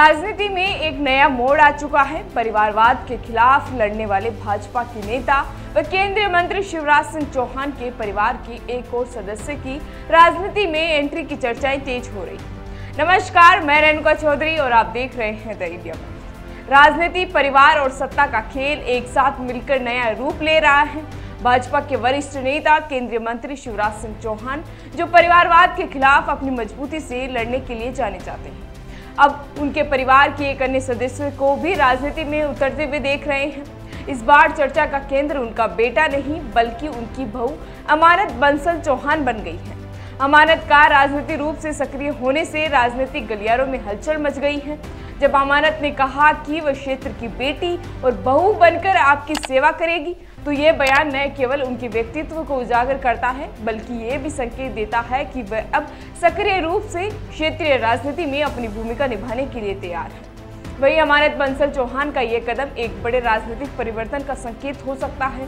राजनीति में एक नया मोड़ आ चुका है। परिवारवाद के खिलाफ लड़ने वाले भाजपा के नेता व केंद्रीय मंत्री शिवराज सिंह चौहान के परिवार के एक और सदस्य की राजनीति में एंट्री की चर्चाएं तेज हो रही। नमस्कार, मैं रेणुका चौधरी और आप देख रहे हैं द इंडिया। राजनीति, परिवार और सत्ता का खेल एक साथ मिलकर नया रूप ले रहा है। भाजपा के वरिष्ठ नेता केंद्रीय मंत्री शिवराज सिंह चौहान, जो परिवारवाद के खिलाफ अपनी मजबूती से लड़ने के लिए जाने जाते हैं, अब उनके परिवार के एक अन्य सदस्य को भी राजनीति में उतरते हुए देख रहे हैं। इस बार चर्चा का केंद्र उनका बेटा नहीं बल्कि उनकी बहू अमानत बंसल चौहान बन गई है। अमानत का राजनीतिक रूप से सक्रिय होने से राजनीतिक गलियारों में हलचल मच गई है। जब अमानत ने कहा कि वह क्षेत्र की बेटी और बहू बनकर आपकी सेवा करेगी, तो ये बयान न केवल उनके व्यक्तित्व को उजागर करता है बल्कि ये भी संकेत देता है कि वह अब सक्रिय रूप से क्षेत्रीय राजनीति में अपनी भूमिका निभाने के लिए तैयार है। वहीं अमानत बंसल चौहान का ये कदम एक बड़े राजनीतिक परिवर्तन का संकेत हो सकता है।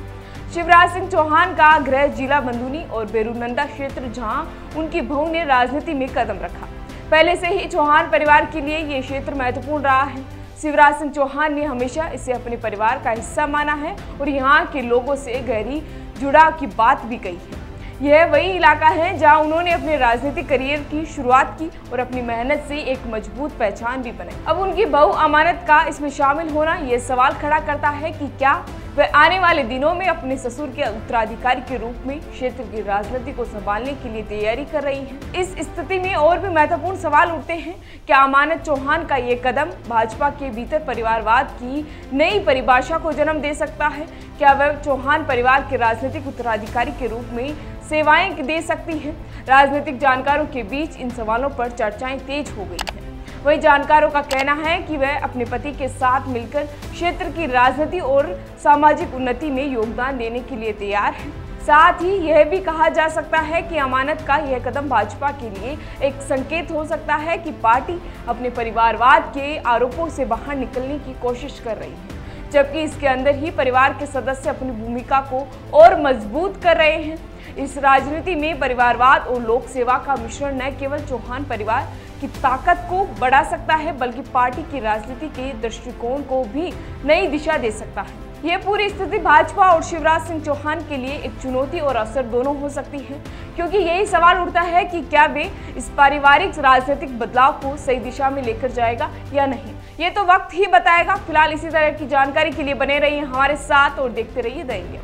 शिवराज सिंह चौहान का गृह जिला बंदूनी और बेरूनंदा क्षेत्र, जहां उनकी बहू ने राजनीति में कदम रखा। पहले से ही चौहान परिवार के लिए ये क्षेत्र महत्वपूर्ण रहा है। शिवराज सिंह चौहान ने हमेशा इसे अपने परिवार का हिस्सा माना है और यहाँ के लोगों से गहरी जुड़ाव की बात भी कही है। यह वही इलाका है जहां उन्होंने अपने राजनीतिक करियर की शुरुआत की और अपनी मेहनत से एक मजबूत पहचान भी बनाई। अब उनकी बहू अमानत का इसमें शामिल होना यह सवाल खड़ा करता है कि क्या वह आने वाले दिनों में अपने ससुर के उत्तराधिकारी के रूप में क्षेत्र की राजनीति को संभालने के लिए तैयारी कर रही हैं। इस स्थिति में और भी महत्वपूर्ण सवाल उठते हैं। क्या अमानत चौहान का ये कदम भाजपा के भीतर परिवारवाद की नई परिभाषा को जन्म दे सकता है? क्या वह चौहान परिवार के राजनीतिक उत्तराधिकारी के रूप में सेवाएं दे सकती है? राजनीतिक जानकारों के बीच इन सवालों पर चर्चाएं तेज हो गई हैं। वही जानकारों का कहना है कि वह अपने पति के साथ मिलकर क्षेत्र की राजनीति और सामाजिक उन्नति में योगदान देने के लिए तैयार है। साथ ही यह भी कहा जा सकता है कि अमानत का यह कदम भाजपा के लिए एक संकेत हो सकता है कि पार्टी अपने परिवारवाद के आरोपों से बाहर निकलने की कोशिश कर रही है, जबकि इसके अंदर ही परिवार के सदस्य अपनी भूमिका को और मजबूत कर रहे हैं। इस राजनीति में परिवारवाद और लोक सेवा का मिश्रण न केवल चौहान परिवार की ताकत को बढ़ा सकता है बल्कि पार्टी की राजनीति के दृष्टिकोण को भी नई दिशा दे सकता है। यह पूरी स्थिति भाजपा और शिवराज सिंह चौहान के लिए एक चुनौती और अवसर दोनों हो सकती है, क्योंकि यही सवाल उठता है कि क्या वे इस पारिवारिक राजनीतिक बदलाव को सही दिशा में लेकर जाएगा या नहीं। ये तो वक्त ही बताएगा। फिलहाल इसी तरह की जानकारी के लिए बने रहिए हमारे साथ और देखते रहिए द इंडिया।